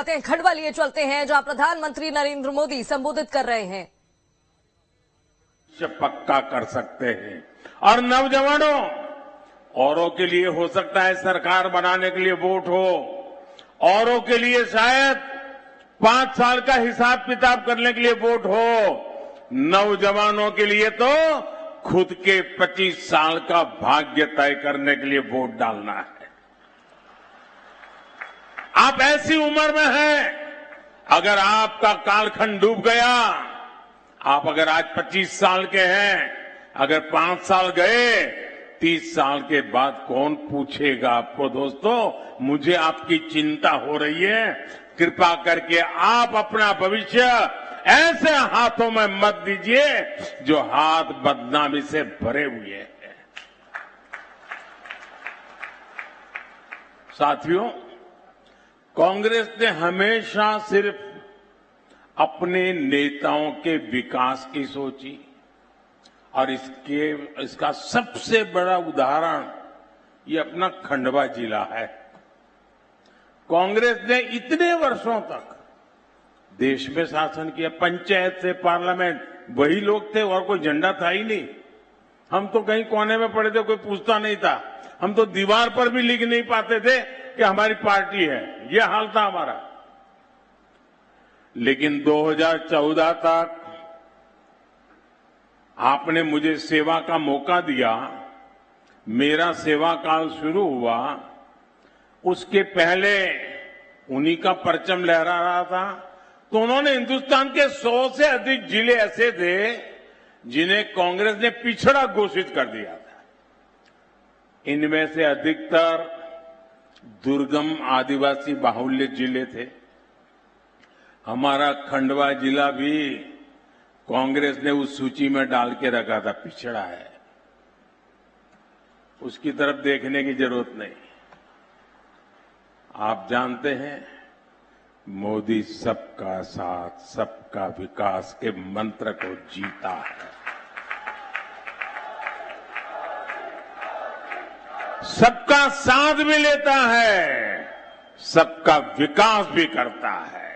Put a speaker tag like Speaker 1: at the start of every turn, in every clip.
Speaker 1: आते हैं, खंडवा लिए चलते हैं जहां प्रधानमंत्री नरेंद्र मोदी संबोधित कर रहे हैं।
Speaker 2: पक्का कर सकते हैं और नौजवानों, औरों के लिए हो सकता है सरकार बनाने के लिए वोट हो, औरों के लिए शायद 5 साल का हिसाब किताब करने के लिए वोट हो, नौजवानों के लिए तो खुद के 25 साल का भाग्य तय करने के लिए वोट डालना है। आप ऐसी उम्र में हैं, अगर आपका कालखंड डूब गया, आप अगर आज 25 साल के हैं, अगर 5 साल गए, 30 साल के बाद कौन पूछेगा आपको? दोस्तों, मुझे आपकी चिंता हो रही है। कृपा करके आप अपना भविष्य ऐसे हाथों में मत दीजिए जो हाथ बदनामी से भरे हुए हैं। साथियों, कांग्रेस ने हमेशा सिर्फ अपने नेताओं के विकास की सोची और इसका सबसे बड़ा उदाहरण ये अपना खंडवा जिला है। कांग्रेस ने इतने वर्षों तक देश में शासन किया, पंचायत से पार्लियामेंट वही लोग थे और कोई झंडा था ही नहीं। हम तो कहीं कोने में पड़े थे, कोई पूछता नहीं था। हम तो दीवार पर भी लिख नहीं पाते थे कि हमारी पार्टी है, यह हाल था हमारा। लेकिन 2014 तक आपने मुझे सेवा का मौका दिया, मेरा सेवा काल शुरू हुआ। उसके पहले उन्हीं का परचम लहरा रहा था, तो उन्होंने हिंदुस्तान के 100 से अधिक जिले ऐसे थे जिन्हें कांग्रेस ने पिछड़ा घोषित कर दिया था। इनमें से अधिकतर दुर्गम आदिवासी बाहुल्य जिले थे। हमारा खंडवा जिला भी कांग्रेस ने उस सूची में डाल के रखा था, पिछड़ा है, उसकी तरफ देखने की जरूरत नहीं। आप जानते हैं, मोदी सबका साथ सबका विकास के मंत्र को जीता है, सबका साथ भी लेता है, सबका विकास भी करता है।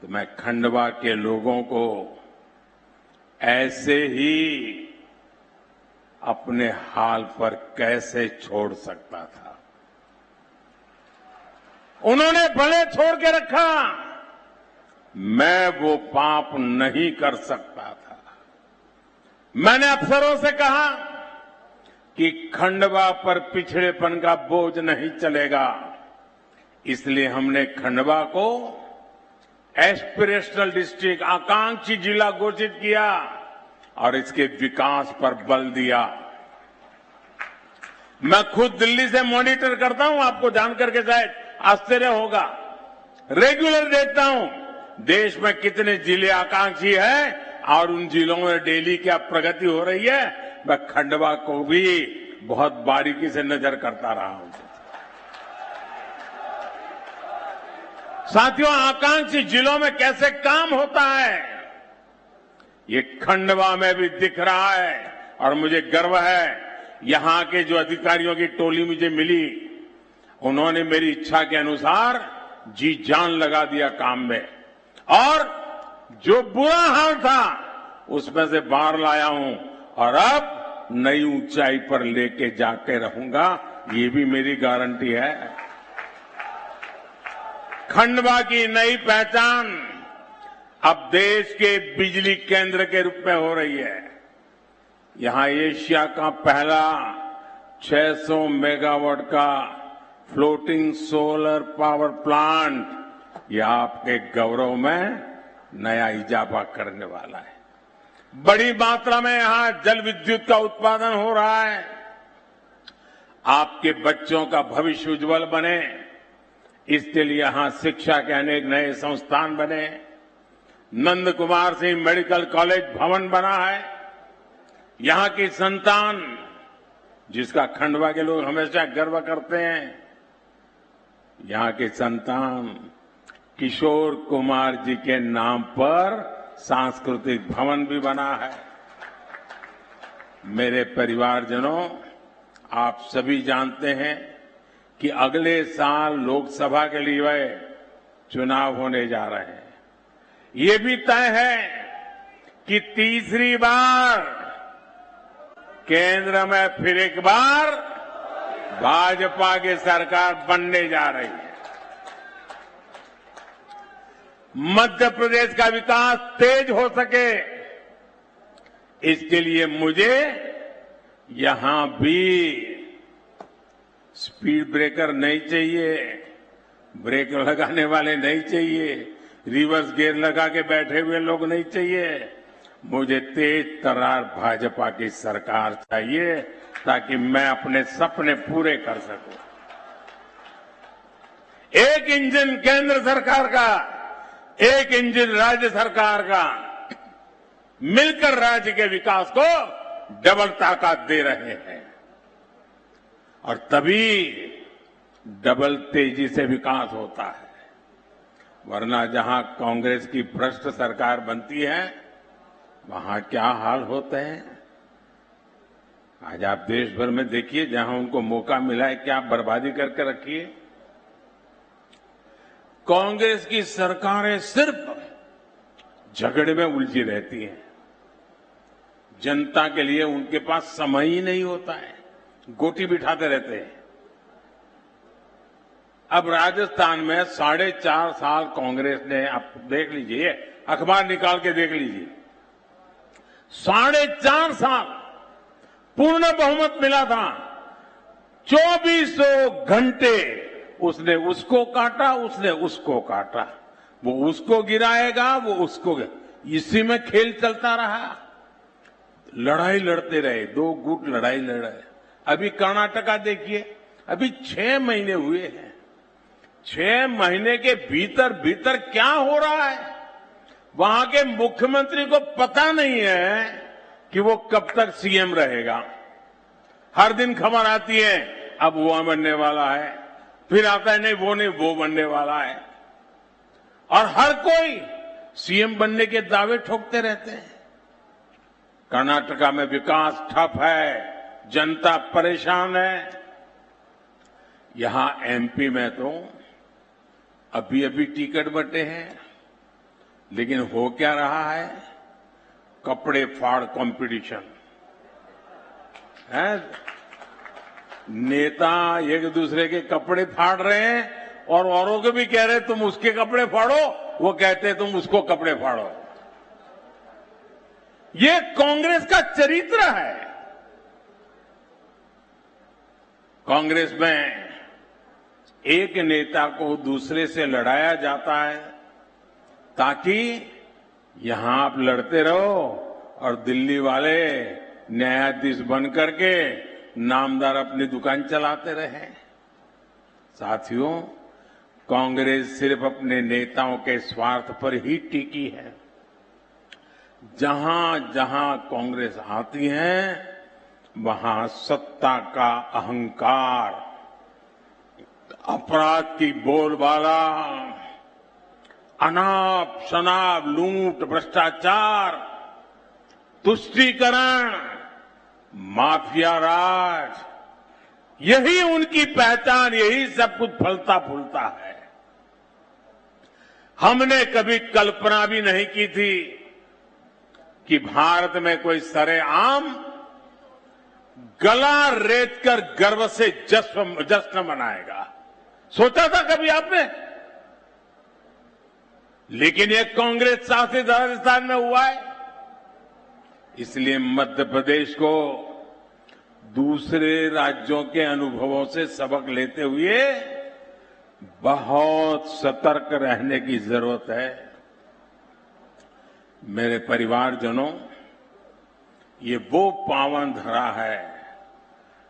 Speaker 2: तो मैं खंडवा के लोगों को ऐसे ही अपने हाल पर कैसे छोड़ सकता था? उन्होंने भले छोड़ के रखा, मैं वो पाप नहीं कर सकता था। मैंने अफसरों से कहा कि खंडवा पर पिछड़ेपन का बोझ नहीं चलेगा, इसलिए हमने खंडवा को एस्पिरेशनल डिस्ट्रिक्ट, आकांक्षी जिला घोषित किया और इसके विकास पर बल दिया। मैं खुद दिल्ली से मॉनिटर करता हूं, आपको जानकर के शायद आश्चर्य होगा। रेगुलर देखता हूं देश में कितने जिले आकांक्षी हैं और उन जिलों में डेली क्या प्रगति हो रही है। मैं खंडवा को भी बहुत बारीकी से नजर करता रहा हूं। साथियों, आकांक्षी जिलों में कैसे काम होता है, ये खंडवा में भी दिख रहा है और मुझे गर्व है। यहां के जो अधिकारियों की टोली मुझे मिली, उन्होंने मेरी इच्छा के अनुसार जी जान लगा दिया काम में और जो बुरा हाल था उसमें से बाहर लाया हूं और अब नई ऊंचाई पर लेके जाके रहूंगा, ये भी मेरी गारंटी है। खंडवा की नई पहचान अब देश के बिजली केंद्र के रूप में हो रही है। यहां एशिया का पहला 600 मेगावाट का फ्लोटिंग सोलर पावर प्लांट यह आपके गौरव में नया इजाफा करने वाला है। बड़ी मात्रा में यहां जल विद्युत का उत्पादन हो रहा है। आपके बच्चों का भविष्य उज्जवल बने, इसके लिए यहां शिक्षा के अनेक नए संस्थान बने। नंद कुमार सिंह मेडिकल कॉलेज भवन बना है। यहां की संतान, जिसका खंडवा के लोग हमेशा गर्व करते हैं, यहां के संतान किशोर कुमार जी के नाम पर सांस्कृतिक भवन भी बना है। मेरे परिवारजनों, आप सभी जानते हैं कि अगले साल लोकसभा के लिए चुनाव होने जा रहे हैं। ये भी तय है कि तीसरी बार केंद्र में फिर एक बार भाजपा की सरकार बनने जा रही है। मध्य प्रदेश का विकास तेज हो सके, इसके लिए मुझे यहां भी स्पीड ब्रेकर नहीं चाहिए, ब्रेक लगाने वाले नहीं चाहिए, रिवर्स गियर लगा के बैठे हुए लोग नहीं चाहिए। मुझे तेज तर्रार भाजपा की सरकार चाहिए ताकि मैं अपने सपने पूरे कर सकूं। एक इंजन केंद्र सरकार का, एक इंजन राज्य सरकार का, मिलकर राज्य के विकास को डबल ताकत दे रहे हैं और तभी डबल तेजी से विकास होता है। वरना जहां कांग्रेस की भ्रष्ट सरकार बनती है वहां क्या हाल होते हैं। आज आप देश भर में देखिए, जहां उनको मौका मिला है क्या बर्बादी करके रखी है। कांग्रेस की सरकारें सिर्फ झगड़े में उलझी रहती हैं, जनता के लिए उनके पास समय ही नहीं होता है, गोटी बिठाते रहते हैं। अब राजस्थान में 4.5 साल कांग्रेस ने, आप देख लीजिए, अखबार निकाल के देख लीजिए, 4.5 साल पूर्ण बहुमत मिला था। 2400 घंटे उसने उसको काटा, उसने उसको काटा, वो उसको गिराएगा, वो उसको, इसी में खेल चलता रहा। लड़ाई लड़ते रहे, 2 गुट लड़ाई लड़े। अभी कर्नाटका देखिए, अभी 6 महीने हुए हैं, 6 महीने के भीतर भीतर क्या हो रहा है, वहां के मुख्यमंत्री को पता नहीं है कि वो कब तक सीएम रहेगा। हर दिन खबर आती है अब वो बनने वाला है, फिर आता है नहीं वो बनने वाला है, और हर कोई सीएम बनने के दावे ठोकते रहते हैं। कर्नाटका में विकास ठप है, जनता परेशान है। यहां एमपी में तो अभी अभी टिकट बंटे हैं, लेकिन हो क्या रहा है, कपड़े फाड़ कंपटीशन है। नेता एक दूसरे के कपड़े फाड़ रहे हैं और औरों को भी कह रहे तुम उसके कपड़े फाड़ो, वो कहते तुम उसको कपड़े फाड़ो। ये कांग्रेस का चरित्र है। कांग्रेस में एक नेता को दूसरे से लड़ाया जाता है ताकि यहां आप लड़ते रहो और दिल्ली वाले न्यायाधीश बन करके नामदार अपनी दुकान चलाते रहे। साथियों, कांग्रेस सिर्फ अपने नेताओं के स्वार्थ पर ही टिकी है। जहां जहां कांग्रेस आती है वहां सत्ता का अहंकार, अपराध की बोलबाला, अनाप शनाप, लूट, भ्रष्टाचार, तुष्टीकरण, माफिया राज, यही उनकी पहचान, यही सब कुछ फलता फूलता है। हमने कभी कल्पना भी नहीं की थी कि भारत में कोई सरेआम गला रेत कर गर्व से जश्न मनाएगा। सोचा था कभी आपने? लेकिन ये कांग्रेस शासित राजस्थान में हुआ है। इसलिए मध्य प्रदेश को दूसरे राज्यों के अनुभवों से सबक लेते हुए बहुत सतर्क रहने की जरूरत है। मेरे परिवारजनों, ये वो पावन धरा है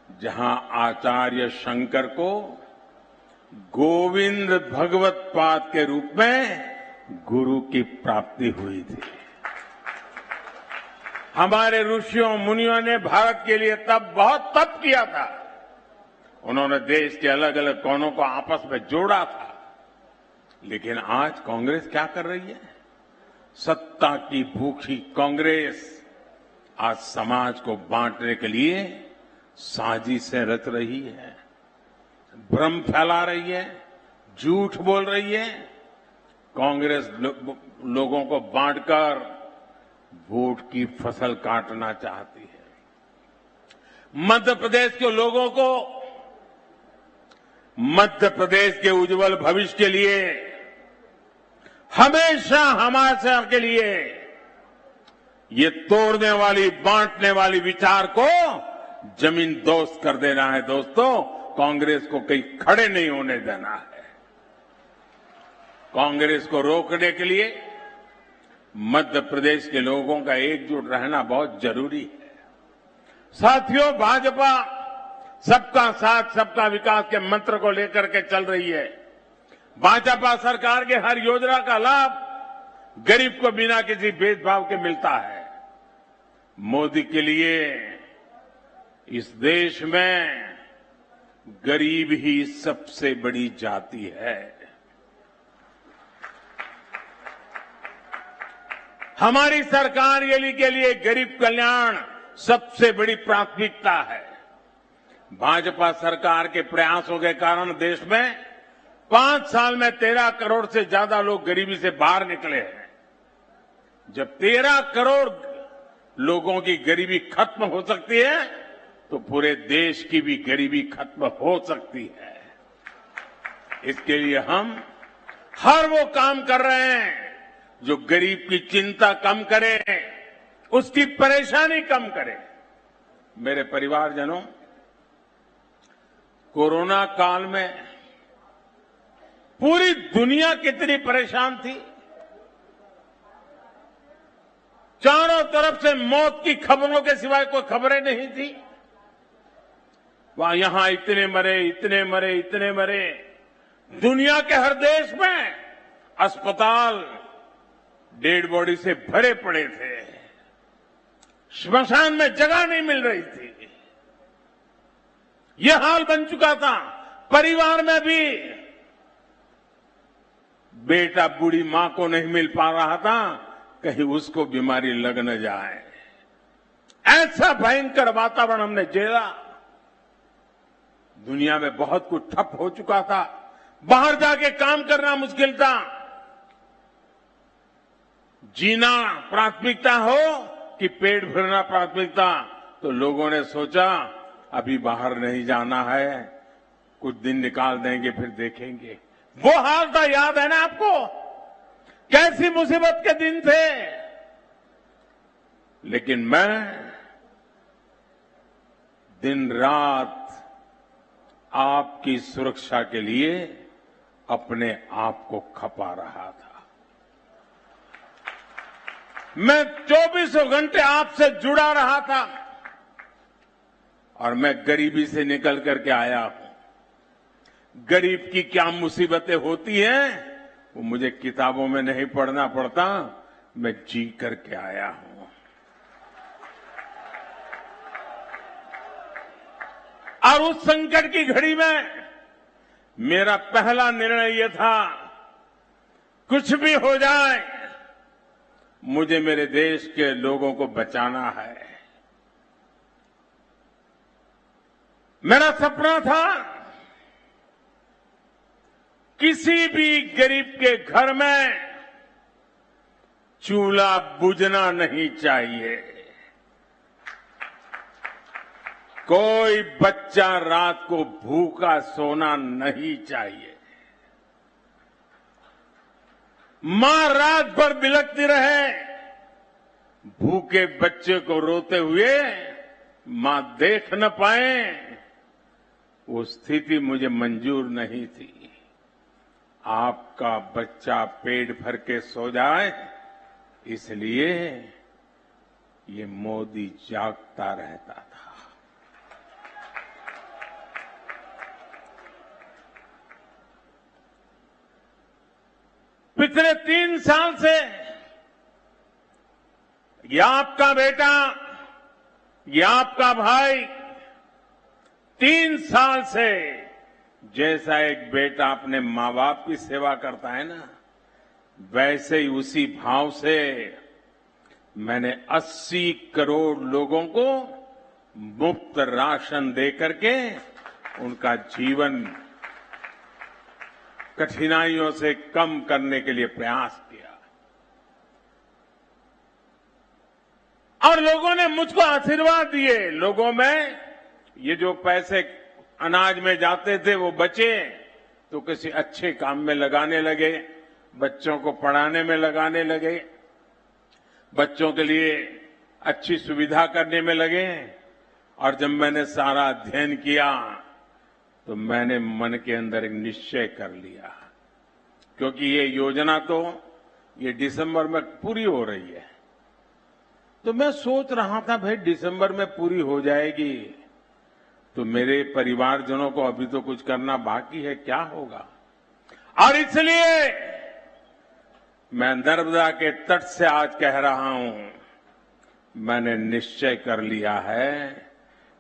Speaker 2: जहां आचार्य शंकर को गोविंद भगवत पाद के रूप में गुरु की प्राप्ति हुई थी। हमारे ऋषियों मुनियों ने भारत के लिए तब बहुत तप किया था। उन्होंने देश के अलग अलग कोनों को आपस में जोड़ा था। लेकिन आज कांग्रेस क्या कर रही है? सत्ता की भूखी कांग्रेस आज समाज को बांटने के लिए साजिशें रच रही है, भ्रम फैला रही है, झूठ बोल रही है, कांग्रेस लोगों को बांटकर वोट की फसल काटना चाहती है। मध्य प्रदेश के लोगों को मध्य प्रदेश के उज्जवल भविष्य के लिए हमेशा हमाशा के लिए ये तोड़ने वाली बांटने वाली विचार को जमीन दोस्त कर देना है। दोस्तों, कांग्रेस को कहीं खड़े नहीं होने देना है। कांग्रेस को रोकने के लिए मध्य प्रदेश के लोगों का एकजुट रहना बहुत जरूरी है। साथियों, भाजपा सबका साथ सबका विकास के मंत्र को लेकर के चल रही है। भाजपा सरकार के हर योजना का लाभ गरीब को बिना किसी भेदभाव के मिलता है। मोदी के लिए इस देश में गरीब ही सबसे बड़ी जाति है। हमारी सरकार के लिए गरीब कल्याण सबसे बड़ी प्राथमिकता है। भाजपा सरकार के प्रयासों के कारण देश में 5 साल में 13 करोड़ से ज्यादा लोग गरीबी से बाहर निकले हैं। जब 13 करोड़ लोगों की गरीबी खत्म हो सकती है तो पूरे देश की भी गरीबी खत्म हो सकती है। इसके लिए हम हर वो काम कर रहे हैं जो गरीब की चिंता कम करे, उसकी परेशानी कम करे। मेरे परिवारजनों, कोरोना काल में पूरी दुनिया कितनी परेशान थी। चारों तरफ से मौत की खबरों के सिवाय कोई खबरें नहीं थी। वहां यहां इतने मरे, इतने मरे, इतने मरे। दुनिया के हर देश में अस्पताल डेड बॉडी से भरे पड़े थे। श्मशान में जगह नहीं मिल रही थी। यह हाल बन चुका था। परिवार में भी बेटा बूढ़ी मां को नहीं मिल पा रहा था, कहीं उसको बीमारी लग न जाए। ऐसा भयंकर वातावरण हमने झेला। दुनिया में बहुत कुछ ठप हो चुका था। बाहर जाके काम करना मुश्किल था। जीना प्राथमिकता हो कि पेट भरना प्राथमिकता, तो लोगों ने सोचा अभी बाहर नहीं जाना है, कुछ दिन निकाल देंगे फिर देखेंगे। वो हाल था, याद है ना आपको? कैसी मुसीबत के दिन थे। लेकिन मैं दिन रात आपकी सुरक्षा के लिए अपने आप को खपा रहा था। मैं 24 घंटे आपसे जुड़ा रहा था और मैं गरीबी से निकल करके आया हूं। गरीब की क्या मुसीबतें होती हैं वो मुझे किताबों में नहीं पढ़ना पड़ता, मैं जी करके आया हूं। और उस संकट की घड़ी में मेरा पहला निर्णय यह था, कुछ भी हो जाए मुझे मेरे देश के लोगों को बचाना है। मेरा सपना था किसी भी गरीब के घर में चूल्हा बुझना नहीं चाहिए। कोई बच्चा रात को भूखा सोना नहीं चाहिए। मां रात भर बिलखती रहे, भूखे बच्चे को रोते हुए मां देख न पाए, वो स्थिति मुझे मंजूर नहीं थी। आपका बच्चा पेट भर के सो जाए, इसलिए ये मोदी जागता रहता था। पिछले 3 साल से ये आपका बेटा, ये आपका भाई 3 साल से जैसा एक बेटा अपने मां बाप की सेवा करता है ना, वैसे ही उसी भाव से मैंने 80 करोड़ लोगों को मुफ्त राशन दे करके उनका जीवन कठिनाइयों से कम करने के लिए प्रयास किया और लोगों ने मुझको आशीर्वाद दिए। लोगों में ये जो पैसे अनाज में जाते थे वो बचे तो किसी अच्छे काम में लगाने लगे, बच्चों को पढ़ाने में लगाने लगे, बच्चों के लिए अच्छी सुविधा करने में लगे। और जब मैंने सारा अध्ययन किया तो मैंने मन के अंदर एक निश्चय कर लिया, क्योंकि ये योजना तो ये दिसंबर में पूरी हो रही है। तो मैं सोच रहा था भाई दिसंबर में पूरी हो जाएगी तो मेरे परिवारजनों को अभी तो कुछ करना बाकी है, क्या होगा। और इसलिए मैं नर्मदा के तट से आज कह रहा हूं, मैंने निश्चय कर लिया है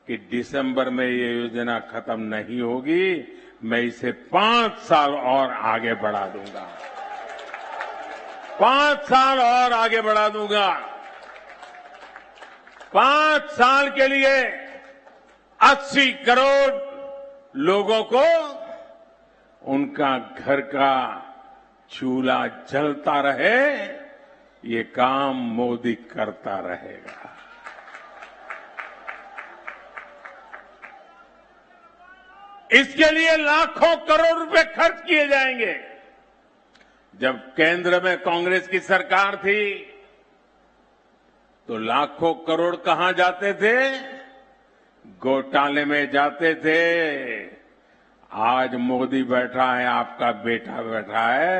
Speaker 2: कि दिसंबर में ये योजना खत्म नहीं होगी, मैं इसे 5 साल और आगे बढ़ा दूंगा, 5 साल और आगे बढ़ा दूंगा। 5 साल के लिए 80 करोड़ लोगों को उनका घर का चूल्हा जलता रहे, ये काम मोदी करता रहेगा। इसके लिए लाखों करोड़ रुपए खर्च किए जाएंगे। जब केंद्र में कांग्रेस की सरकार थी तो लाखों करोड़ कहां जाते थे? घोटाले में जाते थे। आज मोदी बैठा है, आपका बेटा बैठा है,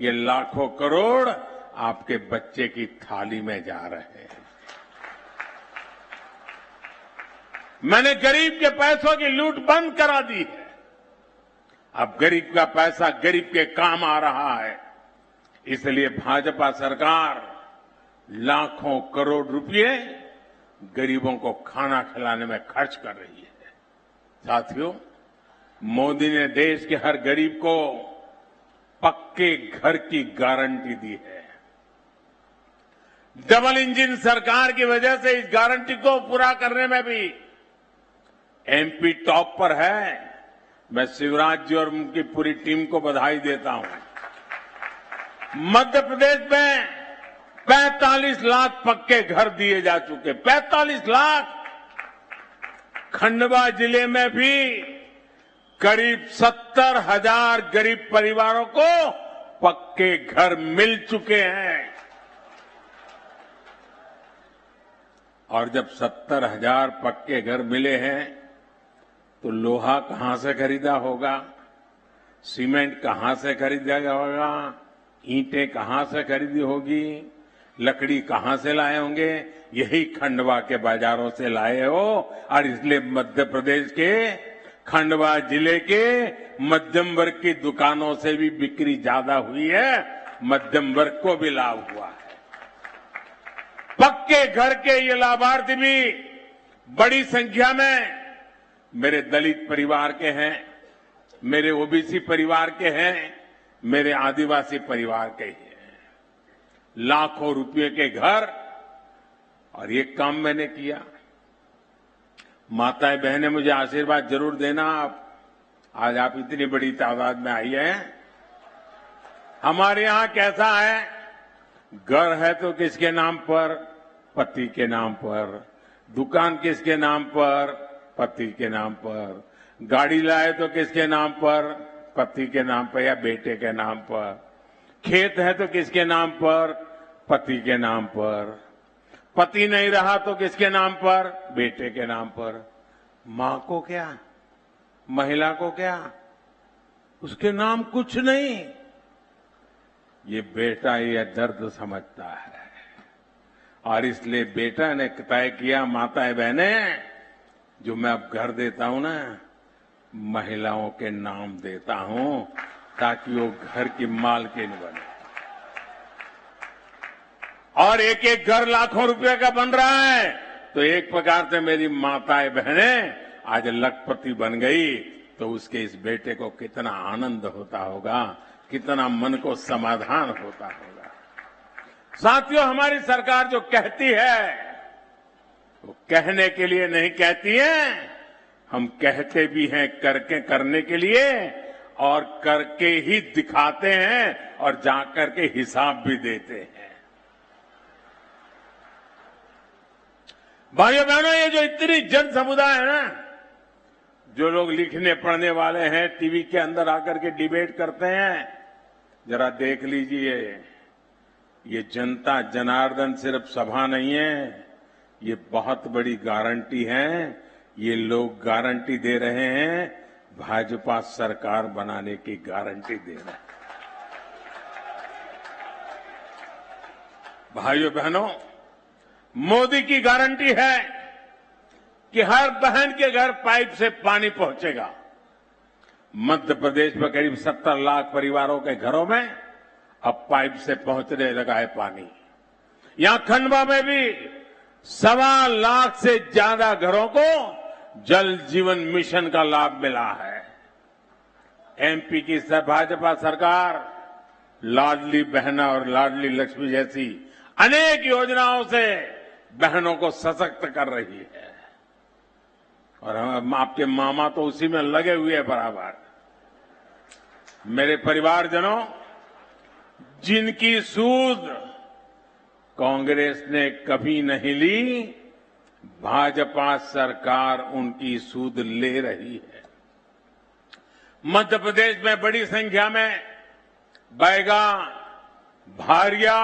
Speaker 2: ये लाखों करोड़ आपके बच्चे की थाली में जा रहे हैं। मैंने गरीब के पैसों की लूट बंद करा दी है। अब गरीब का पैसा गरीब के काम आ रहा है। इसलिए भाजपा सरकार लाखों करोड़ रुपए गरीबों को खाना खिलाने में खर्च कर रही है। साथियों, मोदी ने देश के हर गरीब को पक्के घर की गारंटी दी है। डबल इंजन सरकार की वजह से इस गारंटी को पूरा करने में भी एमपी टॉप पर है। मैं शिवराज जी और उनकी पूरी टीम को बधाई देता हूं। मध्य प्रदेश में 45 लाख पक्के घर दिए जा चुके, 45 लाख। खंडवा जिले में भी करीब 70,000 गरीब परिवारों को पक्के घर मिल चुके हैं। और जब 70,000 पक्के घर मिले हैं तो लोहा कहां से खरीदा होगा, सीमेंट कहां से खरीदा होगा, ईंटें कहां से खरीदी होगी, लकड़ी कहां से लाए होंगे? यही खंडवा के बाजारों से लाए हो। और इसलिए मध्य प्रदेश के खंडवा जिले के मध्यम वर्ग की दुकानों से भी बिक्री ज्यादा हुई है, मध्यम वर्ग को भी लाभ हुआ है। पक्के घर के ये लाभार्थी भी बड़ी संख्या में मेरे दलित परिवार के हैं, मेरे ओबीसी परिवार के हैं, मेरे आदिवासी परिवार के हैं। लाखों रुपए के घर, और ये काम मैंने किया। माताएं बहनें मुझे आशीर्वाद जरूर देना। आज आप इतनी बड़ी तादाद में आई हैं। हमारे यहां कैसा है, घर है तो किसके नाम पर? पति के नाम पर। दुकान किसके नाम पर? पति के नाम पर। गाड़ी लाए तो किसके नाम पर? पति के नाम पर या बेटे के नाम पर। खेत है तो किसके नाम पर? पति के नाम पर। पति नहीं रहा तो किसके नाम पर? बेटे के नाम पर। मां को क्या, महिला को क्या, उसके नाम कुछ नहीं। ये बेटा ये दर्द समझता है और इसलिए बेटा ने तय किया, माताएं बहनें, जो मैं अब घर देता हूं ना, महिलाओं के नाम देता हूं ताकि वो घर की मालकिन बने। और एक एक घर लाखों रुपए का बन रहा है तो एक प्रकार से मेरी माताएं बहनें आज लखपति बन गई तो उसके इस बेटे को कितना आनंद होता होगा, कितना मन को समाधान होता होगा। साथियों, हमारी सरकार जो कहती है वो कहने के लिए नहीं कहती है, हम कहते भी हैं करके करने के लिए। और करके ही दिखाते हैं और जाकर के हिसाब भी देते हैं। भाइयों बहनों, ये जो इतनी जन समुदाय है ना, जो लोग लिखने पढ़ने वाले हैं, टीवी के अंदर आकर के डिबेट करते हैं, जरा देख लीजिए, ये जनता जनार्दन सिर्फ सभा नहीं है, ये बहुत बड़ी गारंटी है। ये लोग गारंटी दे रहे हैं, भाजपा सरकार बनाने की गारंटी दे रहे हैं। भाइयों बहनों, मोदी की गारंटी है कि हर बहन के घर पाइप से पानी पहुंचेगा। मध्य प्रदेश में करीब 70 लाख परिवारों के घरों में अब पाइप से पहुंचने लगा है पानी। यहां खंडवा में भी 1.25 लाख से ज्यादा घरों को जल जीवन मिशन का लाभ मिला है। एमपी की भाजपा सरकार लाडली बहना और लाडली लक्ष्मी जैसी अनेक योजनाओं से बहनों को सशक्त कर रही है, और आपके मामा तो उसी में लगे हुए हैं बराबर। मेरे परिवारजनों, जिनकी सूद कांग्रेस ने कभी नहीं ली, भाजपा सरकार उनकी सूद ले रही है। मध्य प्रदेश में बड़ी संख्या में बैगा, भारिया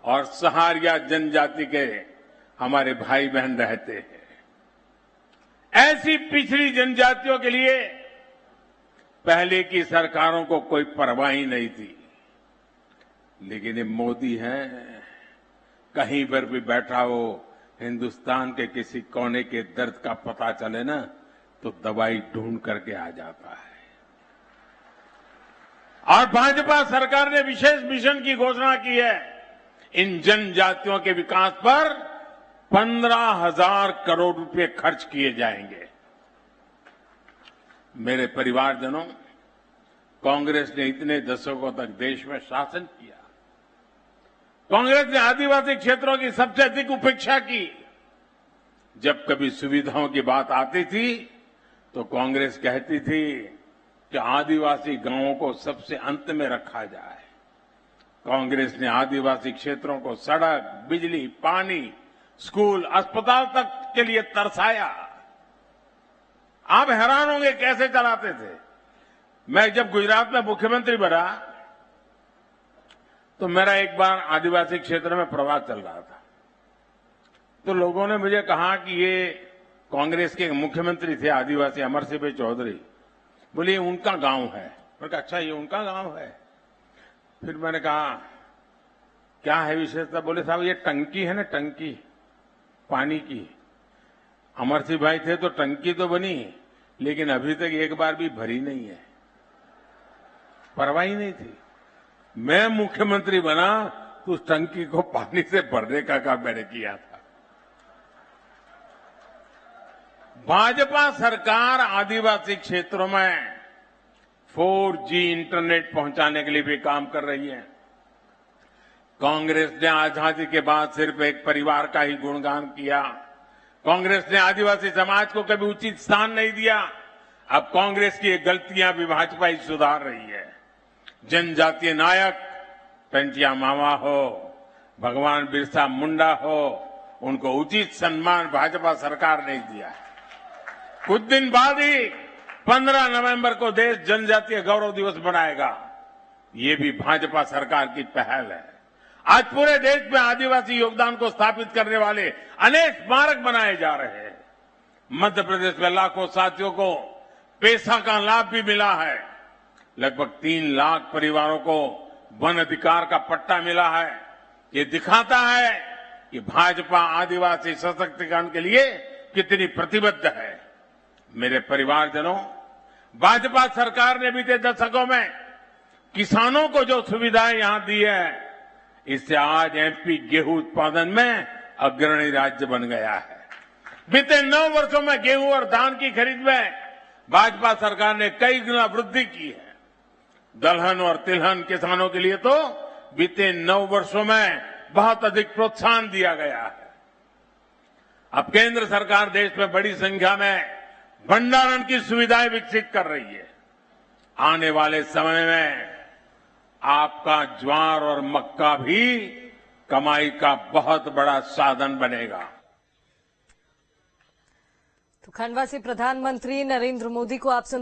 Speaker 2: और सहारिया जनजाति के हमारे भाई बहन रहते हैं। ऐसी पिछड़ी जनजातियों के लिए पहले की सरकारों को कोई परवाह ही नहीं थी, लेकिन ये मोदी है, कहीं पर भी बैठा हो, हिंदुस्तान के किसी कोने के दर्द का पता चले ना, तो दवाई ढूंढ करके आ जाता है। और भाजपा सरकार ने विशेष मिशन की घोषणा की है। इन जनजातियों के विकास पर 15,000 करोड़ रुपए खर्च किए जाएंगे। मेरे परिवारजनों, कांग्रेस ने इतने दशकों तक देश में शासन किया। कांग्रेस ने आदिवासी क्षेत्रों की सबसे अधिक उपेक्षा की। जब कभी सुविधाओं की बात आती थी तो कांग्रेस कहती थी कि आदिवासी गांवों को सबसे अंत में रखा जाए। कांग्रेस ने आदिवासी क्षेत्रों को सड़क, बिजली, पानी, स्कूल, अस्पताल तक के लिए तरसाया। आप हैरान होंगे कैसे चलाते थे। मैं जब गुजरात में मुख्यमंत्री बना तो मेरा एक बार आदिवासी क्षेत्र में प्रवास चल रहा था, तो लोगों ने मुझे कहा कि ये कांग्रेस के मुख्यमंत्री थे आदिवासी अमर सिंह भाई चौधरी, बोले उनका गांव है। मैंने कहा अच्छा, ये उनका गांव है। फिर मैंने कहा क्या है विशेषता। बोले साहब ये टंकी है ना, टंकी पानी की, अमर सिंह भाई थे तो टंकी तो बनी, लेकिन अभी तक एक बार भी भरी नहीं है। परवाह ही नहीं थी। मैं मुख्यमंत्री बना तो उस टंकी को पानी से भरने का काम मैंने किया था। भाजपा सरकार आदिवासी क्षेत्रों में 4G इंटरनेट पहुंचाने के लिए भी काम कर रही है। कांग्रेस ने आजादी के बाद सिर्फ एक परिवार का ही गुणगान किया। कांग्रेस ने आदिवासी समाज को कभी उचित स्थान नहीं दिया। अब कांग्रेस की ये गलतियां भी भाजपा ही सुधार रही है। जनजातीय नायक पेंटिया मामा हो, भगवान बिरसा मुंडा हो, उनको उचित सम्मान भाजपा सरकार ने दिया है। कुछ दिन बाद ही 15 नवंबर को देश जनजातीय गौरव दिवस मनाएगा। ये भी भाजपा सरकार की पहल है। आज पूरे देश में आदिवासी योगदान को स्थापित करने वाले अनेक स्मारक बनाए जा रहे हैं। मध्य प्रदेश में लाखों साथियों को पेशा का लाभ भी मिला है। लगभग 3 लाख परिवारों को वन अधिकार का पट्टा मिला है। ये दिखाता है कि भाजपा आदिवासी सशक्तिकरण के लिए कितनी प्रतिबद्ध है। मेरे परिवारजनों, भाजपा सरकार ने बीते दशकों में किसानों को जो सुविधाएं यहां दी है, इससे आज एमपी गेहूं उत्पादन में अग्रणी राज्य बन गया है। बीते 9 वर्षों में गेहूं और धान की खरीद में भाजपा सरकार ने कई गुना वृद्धि की है। दलहन और तिलहन किसानों के लिए तो बीते 9 वर्षों में बहुत अधिक प्रोत्साहन दिया गया है। अब केंद्र सरकार देश में बड़ी संख्या में भंडारण की सुविधाएं विकसित कर रही है। आने वाले समय में आपका ज्वार और मक्का भी कमाई का बहुत बड़ा साधन बनेगा।
Speaker 1: तो खंडवा से प्रधानमंत्री नरेंद्र मोदी को आप सुन